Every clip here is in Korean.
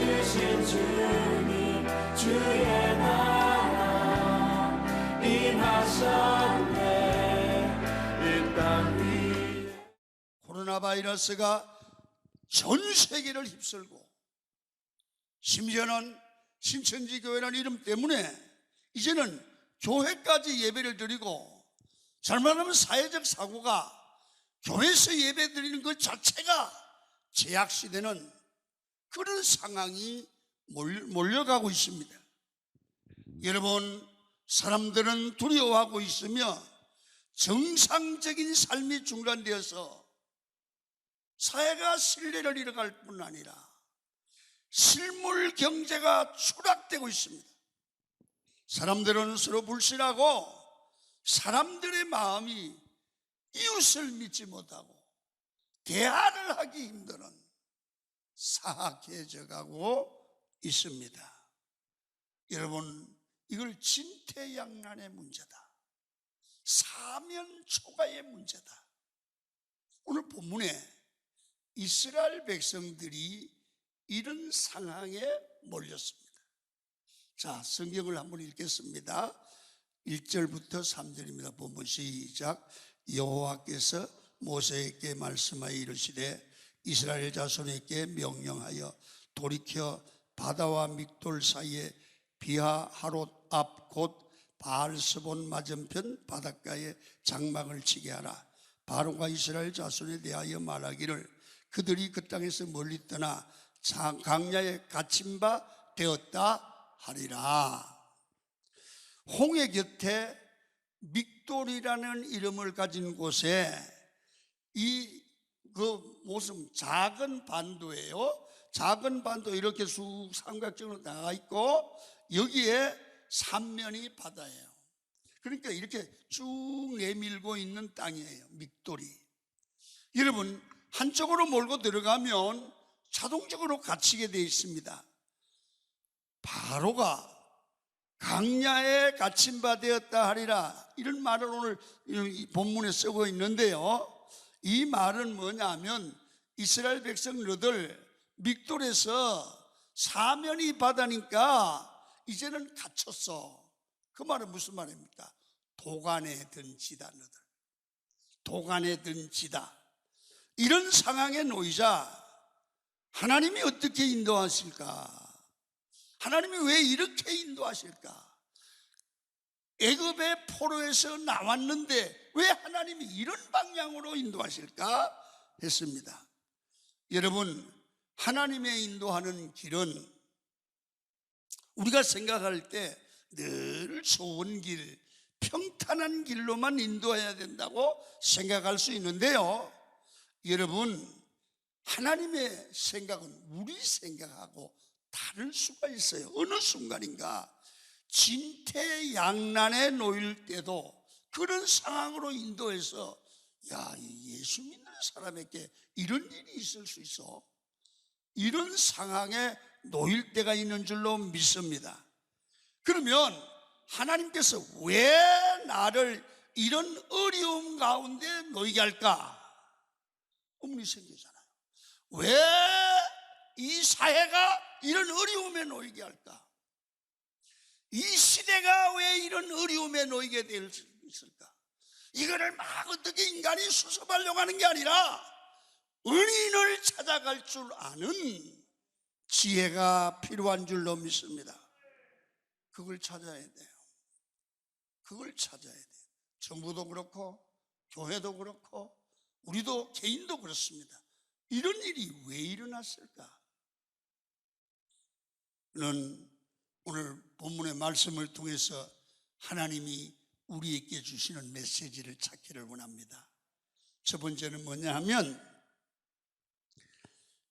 주신 주님 주의 나라 임하셨네 이 땅 위에. 코로나 바이러스가 전 세계를 휩쓸고 심지어는 신천지 교회라는 이름 때문에 이제는 교회까지 예배를 드리고, 잘못하면 사회적 사고가 교회에서 예배 드리는 것 자체가 제약시되는 그런 상황이 몰려가고 있습니다. 여러분, 사람들은 두려워하고 있으며 정상적인 삶이 중단되어서 사회가 신뢰를 잃어갈 뿐 아니라 실물 경제가 추락되고 있습니다. 사람들은 서로 불신하고 사람들의 마음이 이웃을 믿지 못하고 대화를 하기 힘든 사악해져 가고 있습니다. 여러분, 이걸 진퇴양난의 문제다, 사면초가의 문제다. 오늘 본문에 이스라엘 백성들이 이런 상황에 몰렸습니다. 자, 성경을 한번 읽겠습니다. 1절부터 3절입니다. 본문 시작. 여호와께서 모세에게 말씀하여 이르시되 이스라엘 자손에게 명령하여 돌이켜 바다와 믹돌 사이에 비하하롯 앞 곧 바알스본 맞은편 바닷가에 장막을 치게 하라. 바로가 이스라엘 자손에 대하여 말하기를 그들이 그 땅에서 멀리 떠나 광야에 갇힌 바 되었다 하리라. 홍해 곁에 믹돌이라는 이름을 가진 곳에 무슨 작은 반도예요. 작은 반도 이렇게 쑥 삼각형으로 나가 있고 여기에 삼면이 바다예요. 그러니까 이렇게 쭉 내밀고 있는 땅이에요, 믹돌이. 여러분, 한쪽으로 몰고 들어가면 자동적으로 갇히게 되어 있습니다. 바로가 광야에 갇힌 바 되었다 하리라, 이런 말을 오늘 이 본문에 쓰고 있는데요, 이 말은 뭐냐면 이스라엘 백성들 믹돌에서 사면이 바다니까 이제는 갇혔어. 그 말은 무슨 말입니까? 도간에 든 지다. 너들 도간에 든 지다. 이런 상황에 놓이자 하나님이 어떻게 인도하실까? 하나님이 왜 이렇게 인도하실까? 애굽의 포로에서 나왔는데 왜 하나님이 이런 방향으로 인도하실까 했습니다. 여러분, 하나님의 인도하는 길은 우리가 생각할 때 늘 좋은 길, 평탄한 길로만 인도해야 된다고 생각할 수 있는데요, 여러분, 하나님의 생각은 우리 생각하고 다를 수가 있어요. 어느 순간인가 진퇴양난에 놓일 때도 그런 상황으로 인도해서 야, 예수 믿는 사람에게 이런 일이 있을 수 있어, 이런 상황에 놓일 때가 있는 줄로 믿습니다. 그러면 하나님께서 왜 나를 이런 어려움 가운데 놓이게 할까? 의문이 생기잖아요. 왜 이 사회가 이런 어려움에 놓이게 할까? 이 시대가 왜 이런 어려움에 놓이게 될 수 있을까? 이거를 막 어떻게 인간이 수습하려고 하는 게 아니라 은인을 찾아갈 줄 아는 지혜가 필요한 줄로 믿습니다. 그걸 찾아야 돼요. 그걸 찾아야 돼요. 정부도 그렇고 교회도 그렇고 우리도 개인도 그렇습니다. 이런 일이 왜 일어났을까? 저는 오늘 본문의 말씀을 통해서 하나님이 우리에게 주시는 메시지를 찾기를 원합니다. 첫 번째는 뭐냐 하면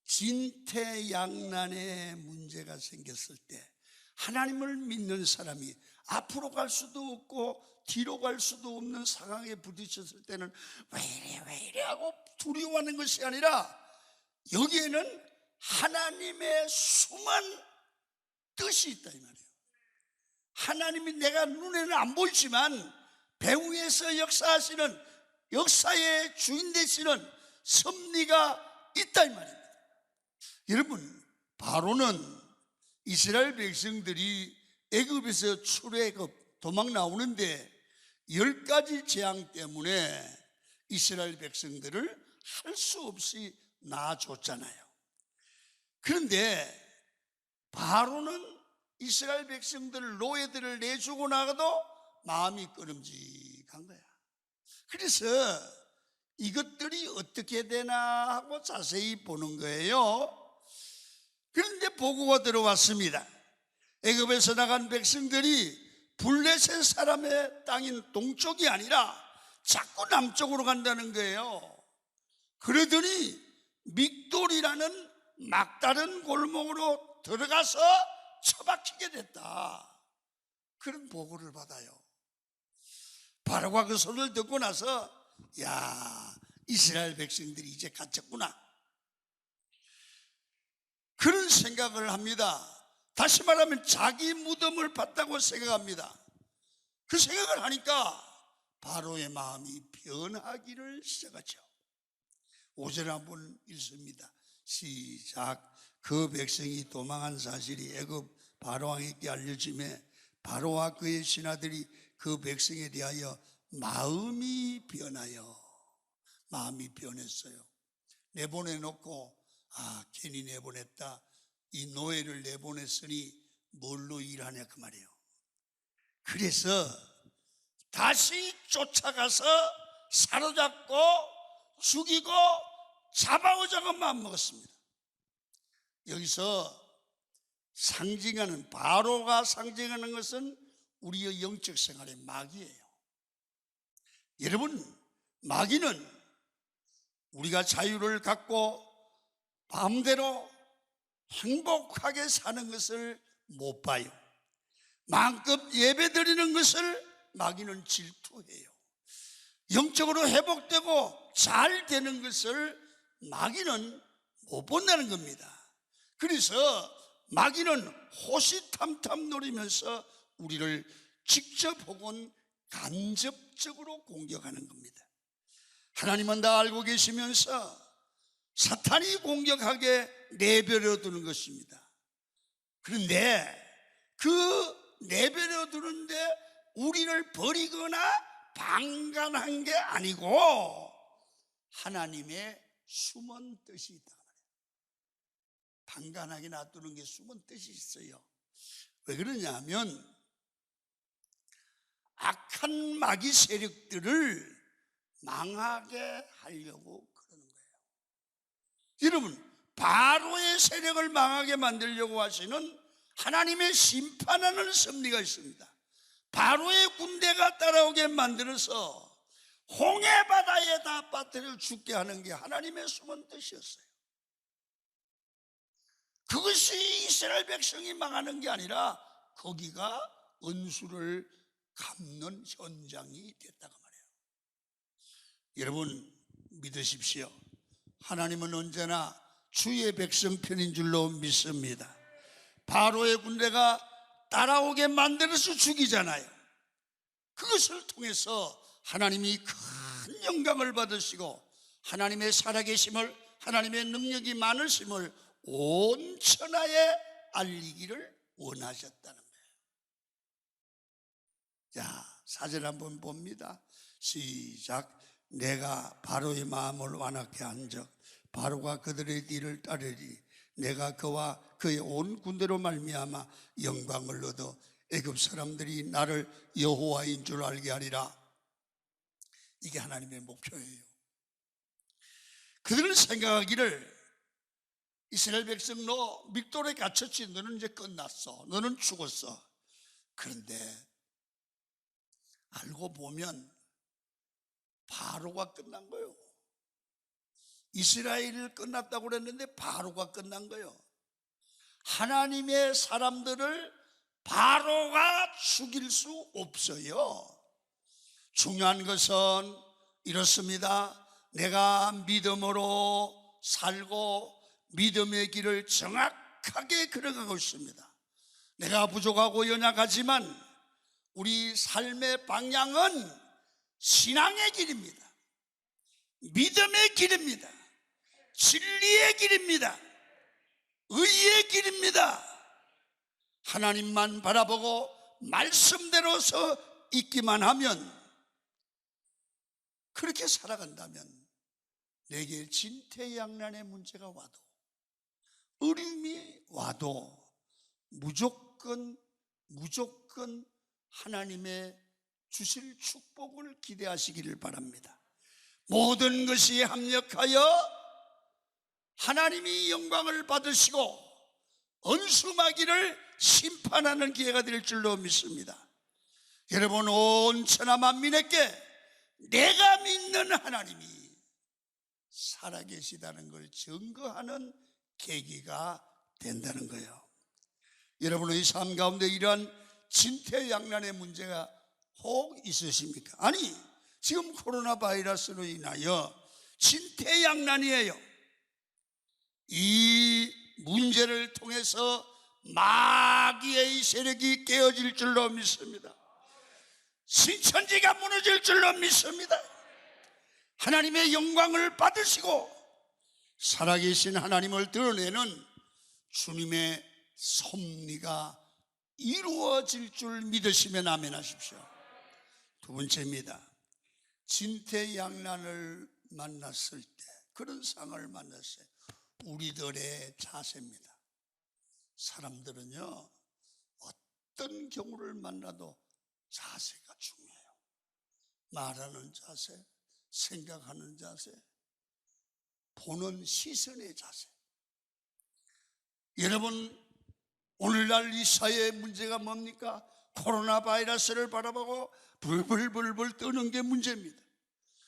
진퇴양난의 문제가 생겼을 때 하나님을 믿는 사람이 앞으로 갈 수도 없고 뒤로 갈 수도 없는 상황에 부딪혔을 때는 왜 이래 하고 두려워하는 것이 아니라 여기에는 하나님의 수만 뜻이 있다 이 말이에요. 하나님이 내가 눈에는 안 보이지만 배후에서 역사하시는, 역사의 주인 되시는 섭리가 있다 이 말입니다. 여러분, 바로는 이스라엘 백성들이 애굽에서 출애굽 도망 나오는데 10가지 재앙 때문에 이스라엘 백성들을 할 수 없이 놔줬잖아요. 그런데 바로는 이스라엘 백성들 노예들을 내주고 나가도 마음이 끄름직한 거야. 그래서 이것들이 어떻게 되나 하고 자세히 보는 거예요. 그런데 보고가 들어왔습니다. 애굽에서 나간 백성들이 블레셋 사람의 땅인 동쪽이 아니라 자꾸 남쪽으로 간다는 거예요. 그러더니 믹돌이라는 막다른 골목으로 들어가서 처박히게 됐다. 그런 보고를 받아요. 바로가 그 소리를 듣고 나서 야, 이스라엘 백성들이 이제 갇혔구나, 그런 생각을 합니다. 다시 말하면 자기 무덤을 봤다고 생각합니다. 그 생각을 하니까 바로의 마음이 변하기를 시작하죠. 5절 한번 읽습니다. 시작. 그 백성이 도망한 사실이 애굽 바로왕에게 알려지매 바로와 그의 신하들이 그 백성에 대하여 마음이 변했어요. 내보내놓고 괜히 내보냈다, 이 노예를 내보냈으니 뭘로 일하냐 그 말이에요. 그래서 다시 쫓아가서 사로잡고 죽이고 잡아오자고 마음먹었습니다. 여기서 상징하는, 바로가 상징하는 것은 우리의 영적 생활의 마귀예요. 여러분, 마귀는 우리가 자유를 갖고 마음대로 행복하게 사는 것을 못 봐요. 마음껏 예배드리는 것을 마귀는 질투해요. 영적으로 회복되고 잘 되는 것을 마귀는 못 본다는 겁니다. 그래서 마귀는 호시탐탐 노리면서 우리를 직접 혹은 간접적으로 공격하는 겁니다. 하나님은 다 알고 계시면서 사탄이 공격하게 내버려 두는 것입니다. 그런데 그 내버려 두는데 우리를 버리거나 방관한 게 아니고 하나님의 숨은 뜻이 있다. 방관하게 놔두는 게 숨은 뜻이 있어요. 왜 그러냐면 악한 마귀 세력들을 망하게 하려고 그러는 거예요. 여러분, 바로의 세력을 망하게 만들려고 하시는 하나님의 심판하는 섭리가 있습니다. 바로의 군대가 따라오게 만들어서 홍해 바다에다 빠뜨려 죽게 하는 게 하나님의 숨은 뜻이었어요. 그것이 이스라엘 백성이 망하는 게 아니라 거기가 원수를 갚는 현장이 됐다고 말해요. 여러분 믿으십시오. 하나님은 언제나 주의 백성 편인 줄로 믿습니다. 바로의 군대가 따라오게 만들어서 죽이잖아요. 그것을 통해서 하나님이 큰 영광을 받으시고 하나님의 살아계심을, 하나님의 능력이 많으심을 온 천하에 알리기를 원하셨다는 거예요. 자, 4절 한번 봅니다. 시작. 내가 바로의 마음을 완악케 한 적 바로가 그들의 뒤를 따르리. 내가 그와 그의 온 군대로 말미암아 영광을 얻어 애굽 사람들이 나를 여호와인 줄 알게 하리라. 이게 하나님의 목표예요. 그들은 생각하기를 이스라엘 백성, 너 믹돌에 갇혔지, 너는 이제 끝났어, 너는 죽었어. 그런데 알고 보면 바로가 끝난 거예요. 이스라엘이 끝났다고 그랬는데 바로가 끝난 거예요. 하나님의 사람들을 바로가 죽일 수 없어요. 중요한 것은 이렇습니다. 내가 믿음으로 살고 믿음의 길을 정확하게 걸어가고 있습니다. 내가 부족하고 연약하지만 우리 삶의 방향은 신앙의 길입니다. 믿음의 길입니다. 진리의 길입니다. 의의 길입니다. 하나님만 바라보고 말씀대로서 있기만 하면, 그렇게 살아간다면 내게 진퇴양난의 문제가 와도, 어려움이 와도 무조건 하나님의 주실 축복을 기대하시기를 바랍니다. 모든 것이 합력하여 하나님이 영광을 받으시고 언수마귀를 심판하는 기회가 될 줄로 믿습니다. 여러분, 온 천하 만민에게 내가 믿는 하나님이 살아계시다는 걸 증거하는 계기가 된다는 거예요. 여러분의 삶 가운데 이러한 진퇴양난의 문제가 혹 있으십니까? 아니, 지금 코로나 바이러스로 인하여 진퇴양난이에요. 이 문제를 통해서 마귀의 세력이 깨어질 줄로 믿습니다. 신천지가 무너질 줄로 믿습니다. 하나님의 영광을 받으시고 살아계신 하나님을 드러내는 주님의 섭리가 이루어질 줄 믿으시면 아멘 하십시오. 두 번째입니다. 진퇴양난을 만났을 때, 그런 상황을 만났을 때 우리들의 자세입니다. 사람들은요, 어떤 경우를 만나도 자세가 중요해요. 말하는 자세, 생각하는 자세, 보는 시선의 자세. 여러분, 오늘날 이 사회의 문제가 뭡니까? 코로나 바이러스를 바라보고 불불불불 떠는 게 문제입니다.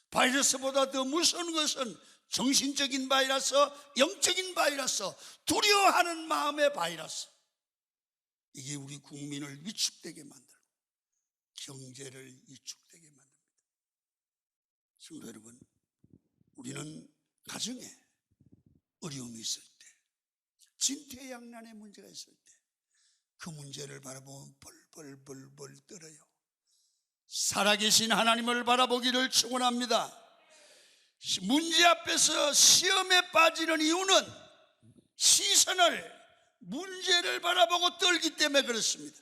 바이러스보다 더 무서운 것은 정신적인 바이러스, 영적인 바이러스, 두려워하는 마음의 바이러스. 이게 우리 국민을 위축되게 만들고 경제를 위축되게 만듭니다. 성도 여러분, 우리는 가정에 어려움이 있을 때, 진퇴양난의 문제가 있을 때 그 문제를 바라보면 벌벌벌벌 떨어요. 살아계신 하나님을 바라보기를 축원합니다. 문제 앞에서 시험에 빠지는 이유는 시선을, 문제를 바라보고 떨기 때문에 그렇습니다.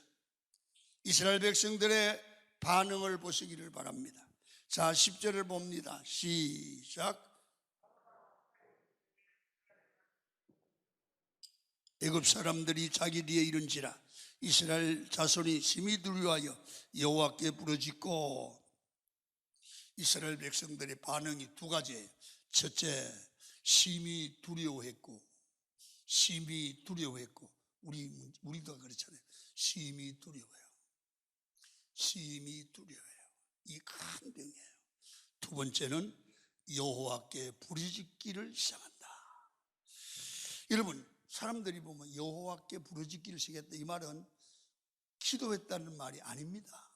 이스라엘 백성들의 반응을 보시기를 바랍니다. 자, 10절을 봅니다. 시작. 애굽 사람들이 자기 뒤에 이른지라 이스라엘 자손이 심히 두려워하여 여호와께 부르짖고. 이스라엘 백성들의 반응이 두 가지예요. 첫째, 심히 두려워했고, 우리도 그렇잖아요. 심히 두려워요. 이 큰 병이에요. 두 번째는 여호와께 부르짖기를 시작한다. 여러분, 사람들이 보면 여호와께 부르짖기를 시작했다, 이 말은 기도했다는 말이 아닙니다.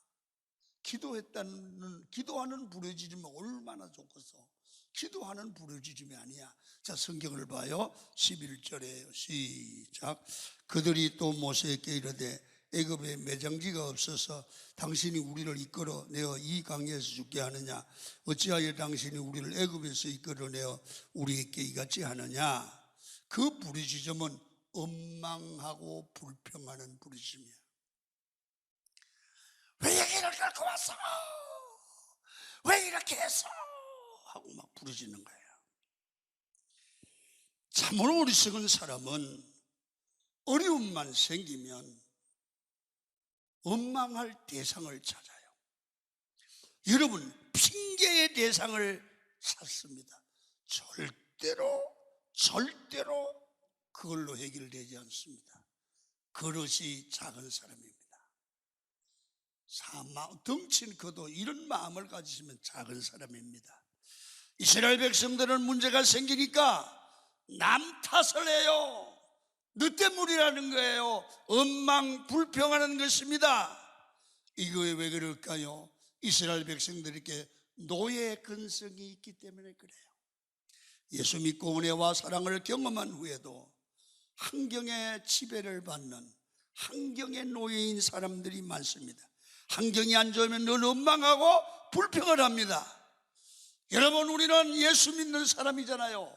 기도하는 부르짖음이 얼마나 좋겠어. 기도하는 부르짖음이 아니야. 자, 성경을 봐요. 11절에 시작. 그들이 또 모세에게 이르되 애굽에 매장지가 없어서 당신이 우리를 이끌어 내어 이 강에서 죽게 하느냐? 어찌하여 당신이 우리를 애굽에서 이끌어내어 우리에게 이같이 하느냐? 그 부르짖음은 원망하고 불평하는 부르짖음이야. 왜 여기를 갖고 왔어? 왜 이렇게 했어? 하고 막 부르짖는 거예요. 참으로 어리석은 사람은 어려움만 생기면 원망할 대상을 찾아요. 여러분, 핑계의 대상을 찾습니다. 절대로 그걸로 해결되지 않습니다. 그릇이 작은 사람입니다. 덩치는 커도 이런 마음을 가지시면 작은 사람입니다. 이스라엘 백성들은 문제가 생기니까 남 탓을 해요. 너 때문이라는 거예요. 원망 불평하는 것입니다. 이거에 왜 그럴까요? 이스라엘 백성들에게 노예 근성이 있기 때문에 그래요. 예수 믿고 은혜와 사랑을 경험한 후에도 환경의 지배를 받는 환경의 노예인 사람들이 많습니다. 환경이 안 좋으면 늘 원망하고 불평을 합니다. 여러분, 우리는 예수 믿는 사람이잖아요.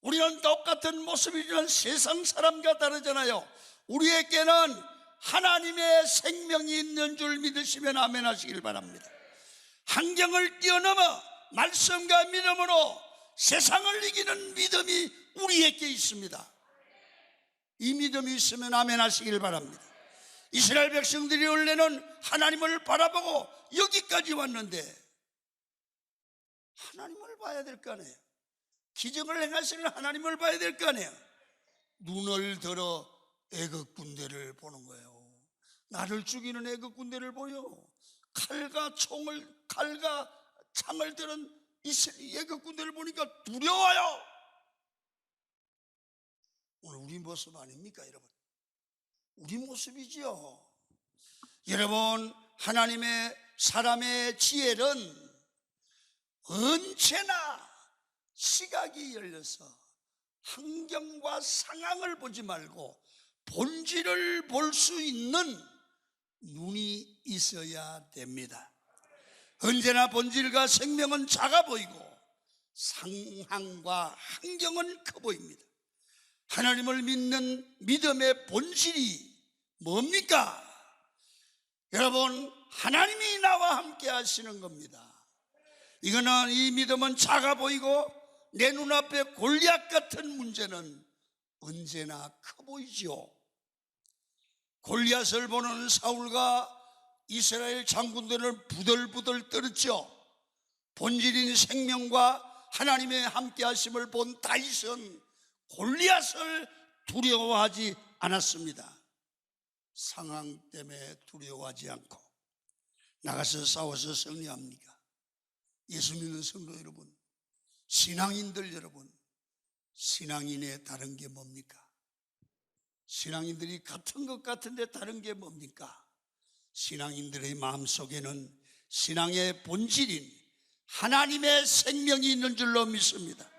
우리는 똑같은 모습이지만 세상 사람과 다르잖아요. 우리에게는 하나님의 생명이 있는 줄 믿으시면 아멘 하시길 바랍니다. 환경을 뛰어넘어 말씀과 믿음으로 세상을 이기는 믿음이 우리에게 있습니다. 이 믿음이 있으면 아멘 하시길 바랍니다. 이스라엘 백성들이 원래는 하나님을 바라보고 여기까지 왔는데 하나님을 봐야 될 거 아니에요. 기적을 행하시는 하나님을 봐야 될 거 아니에요. 눈을 들어 애국 군대를 보는 거예요. 나를 죽이는 애국 군대를 보여. 칼과 창을 들은 이 애국 군대를 보니까 두려워요. 오늘 우리 모습 아닙니까, 여러분? 우리 모습이지요. 여러분, 하나님의 사람의 지혜는 언제나 시각이 열려서 환경과 상황을 보지 말고 본질을 볼 수 있는 눈이 있어야 됩니다. 언제나 본질과 생명은 작아 보이고 상황과 환경은 커 보입니다. 하나님을 믿는 믿음의 본질이 뭡니까? 여러분, 하나님이 나와 함께 하시는 겁니다. 이거는 이 믿음은 작아 보이고 내 눈앞에 골리앗 같은 문제는 언제나 커 보이죠. 골리앗을 보는 사울과 이스라엘 장군들을 부들부들 떨었죠. 본질인 생명과 하나님의 함께 하심을 본 다윗은 골리앗을 두려워하지 않았습니다. 상황 때문에 두려워하지 않고 나가서 싸워서 승리합니까? 예수 믿는 성도 여러분, 신앙인들 여러분, 신앙인의 다른 게 뭡니까? 신앙인들이 같은 것 같은데 다른 게 뭡니까? 신앙인들의 마음속에는 신앙의 본질인 하나님의 생명이 있는 줄로 믿습니다.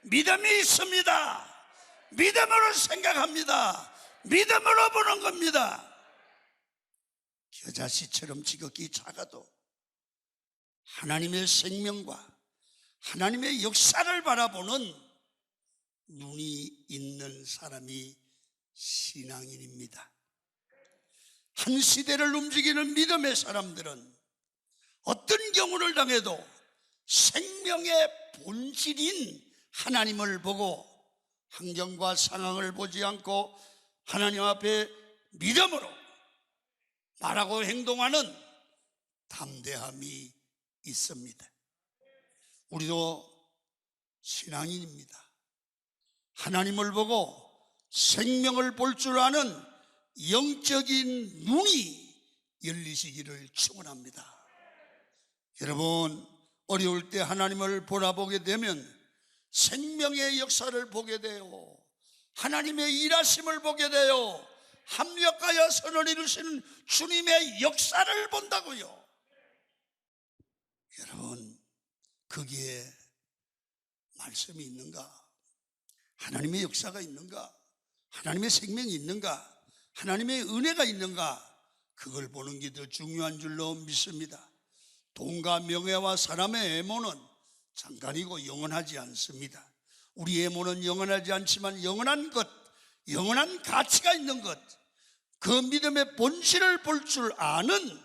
믿음이 있습니다. 믿음으로 생각합니다. 믿음으로 보는 겁니다. 겨자씨처럼 지극히 작아도 하나님의 생명과 하나님의 역사를 바라보는 눈이 있는 사람이 신앙인입니다. 한 시대를 움직이는 믿음의 사람들은 어떤 경우를 당해도 생명의 본질인 하나님을 보고 환경과 상황을 보지 않고 하나님 앞에 믿음으로 말하고 행동하는 담대함이 있습니다. 우리도 신앙인입니다. 하나님을 보고 생명을 볼 줄 아는 영적인 눈이 열리시기를 축원합니다. 여러분, 어려울 때 하나님을 바라보게 되면 생명의 역사를 보게 돼요. 하나님의 일하심을 보게 돼요. 합력하여 선을 이루시는 주님의 역사를 본다고요. 여러분, 거기에 말씀이 있는가? 하나님의 역사가 있는가? 하나님의 생명이 있는가? 하나님의 은혜가 있는가? 그걸 보는 게 더 중요한 줄로 믿습니다. 돈과 명예와 사람의 애모는 잠깐이고 영원하지 않습니다. 우리 애모는 영원하지 않지만 영원한 것, 영원한 가치가 있는 것, 그 믿음의 본질을 볼 줄 아는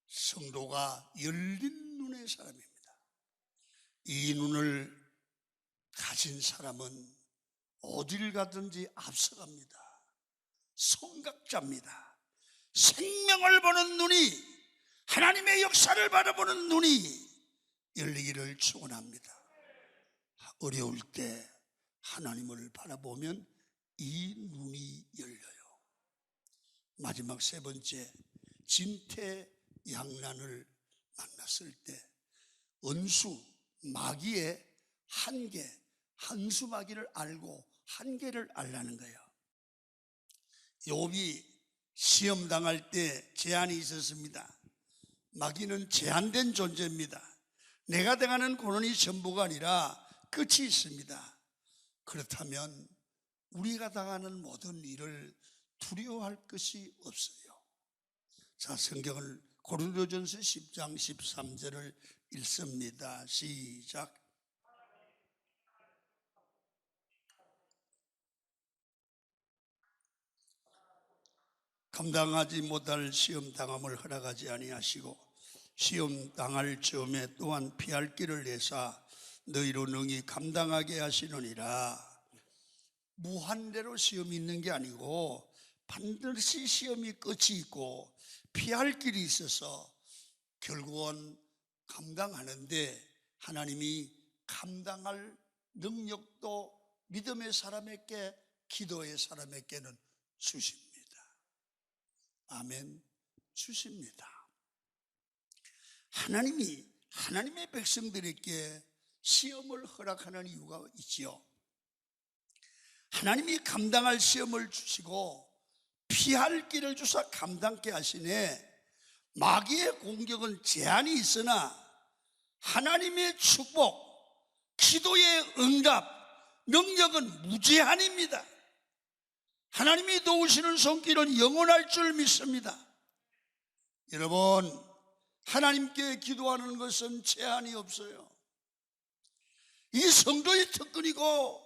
성도가 열린 눈의 사람입니다. 이 눈을 가진 사람은 어딜 가든지 앞서갑니다. 성각자입니다. 생명을 보는 눈이, 하나님의 역사를 바라보는 눈이 열리기를 축원합니다. 어려울 때 하나님을 바라보면 이 눈이 열려요. 마지막 세 번째, 진퇴양난을 만났을 때 원수 마귀의 한계, 한수마귀를 알고 한계를 알라는 거예요. 욥이 시험 당할 때 제한이 있었습니다. 마귀는 제한된 존재입니다. 내가 당하는 고난이 전부가 아니라 끝이 있습니다. 그렇다면 우리가 당하는 모든 일을 두려워할 것이 없어요. 자, 성경을 고린도전서 10장 13절을 읽습니다. 시작. 감당하지 못할 시험 당함을 허락하지 아니하시고 시험 당할 즈음에 또한 피할 길을 내사 너희로 능히 감당하게 하시느니라. 무한대로 시험이 있는 게 아니고 반드시 시험이 끝이 있고 피할 길이 있어서 결국은 감당하는데 하나님이 감당할 능력도 믿음의 사람에게, 기도의 사람에게는 주십니다. 아멘. 주십니다. 하나님이 하나님의 백성들에게 시험을 허락하는 이유가 있지요. 하나님이 감당할 시험을 주시고 피할 길을 주사 감당케 하시네. 마귀의 공격은 제한이 있으나 하나님의 축복, 기도의 응답, 능력은 무제한입니다. 하나님이 도우시는 손길은 영원할 줄 믿습니다. 여러분, 하나님께 기도하는 것은 제한이 없어요. 이 성도의 특권이고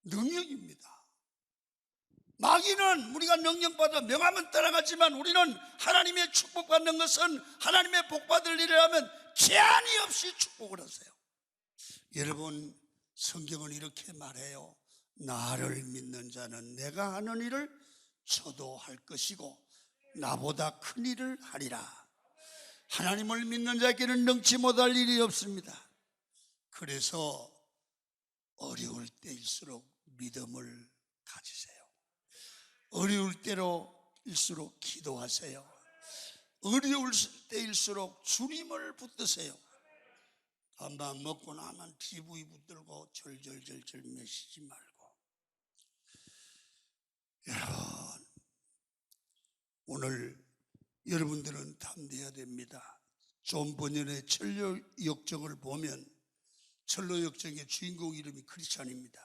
능력입니다. 마귀는 우리가 능력받아 명하면 따라가지만 우리는 하나님의 축복받는 것은, 하나님의 복받을 일을 하면 제한이 없이 축복을 하세요. 여러분, 성경은 이렇게 말해요. 나를 믿는 자는 내가 하는 일을 저도 할 것이고 나보다 큰 일을 하리라. 하나님을 믿는 자에게는 능치 못할 일이 없습니다. 그래서 어려울 때일수록 믿음을 가지세요. 어려울 때일수록 기도하세요. 어려울 때일수록 주님을 붙드세요. 아마 먹고 나면 TV 붙들고 절절절절 매시지 말고. 여러분, 오늘 여러분들은 담대해야 됩니다. 존 버년의 철로 역정을 보면 철로 역정의 주인공 이름이 크리스찬입니다.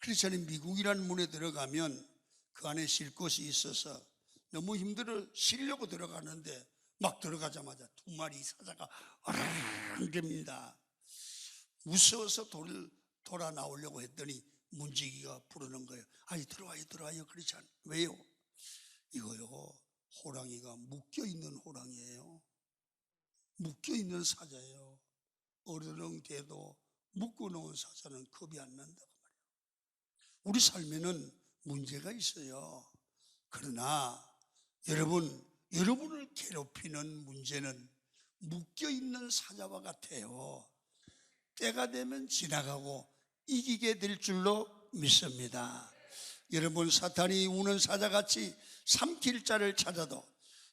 크리스찬이 미국이라는 문에 들어가면 그 안에 쉴 곳이 있어서 너무 힘들어 쉬려고 들어가는데 막 들어가자마자 두 마리 사자가 어르르 됩니다. 무서워서 돌아 나오려고 했더니 문지기가 부르는 거예요. 아이 들어와요 크리스찬. 왜요? 이거요, 호랑이가 묶여있는 호랑이에요. 묶여있는 사자예요. 어르렁 돼도 묶어놓은 사자는 겁이 안 난다고 말이에요. 우리 삶에는 문제가 있어요. 그러나 여러분을 괴롭히는 문제는 묶여있는 사자와 같아요. 때가 되면 지나가고 이기게 될 줄로 믿습니다. 여러분, 사탄이 우는 사자같이 삼킬 자를 찾아도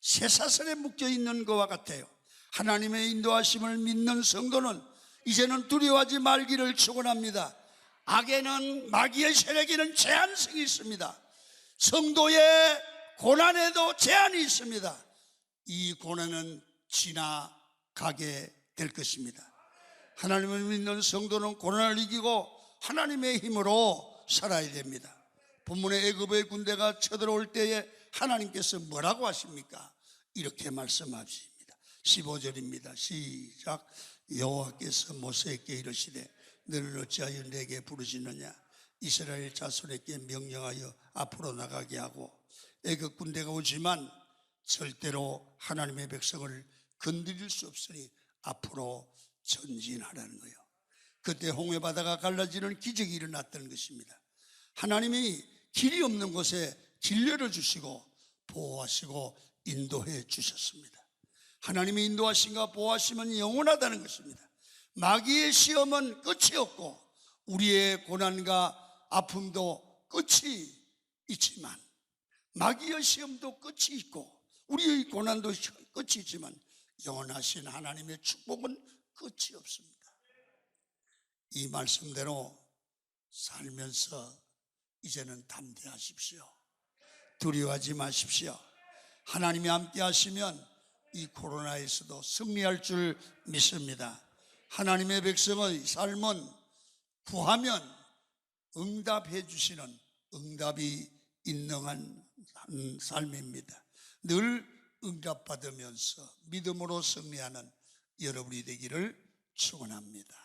쇠사슬에 묶여있는 것과 같아요. 하나님의 인도하심을 믿는 성도는 이제는 두려워하지 말기를 축원합니다. 악에는, 마귀의 세력에는 제한성이 있습니다. 성도의 고난에도 제한이 있습니다. 이 고난은 지나가게 될 것입니다. 하나님을 믿는 성도는 고난을 이기고 하나님의 힘으로 살아야 됩니다. 본문의 애굽의 군대가 쳐들어올 때에 하나님께서 뭐라고 하십니까? 이렇게 말씀하십니다. 15절입니다. 시작. 여호와께서 모세에게 이르시되 너는 어찌하여 내게 부르시느냐? 이스라엘 자손에게 명령하여 앞으로 나가게 하고 애굽 군대가 오지만 절대로 하나님의 백성을 건드릴 수 없으니 앞으로 전진하라는 거예요. 그때 홍해바다가 갈라지는 기적이 일어났던 것입니다. 하나님이 길이 없는 곳에 길 열어주시고 보호하시고 인도해 주셨습니다. 하나님의 인도하심과 보호하심은 영원하다는 것입니다. 마귀의 시험은 끝이 없고 우리의 고난과 아픔도 끝이 있지만, 마귀의 시험도 끝이 있고 우리의 고난도 끝이 있지만 영원하신 하나님의 축복은 끝이 없습니다. 이 말씀대로 살면서 이제는 담대하십시오. 두려워하지 마십시오. 하나님이 함께 하시면 이 코로나에서도 승리할 줄 믿습니다. 하나님의 백성의 삶은 구하면 응답해 주시는, 응답이 인능한 삶입니다. 늘 응답받으면서 믿음으로 승리하는 여러분이 되기를 축원합니다.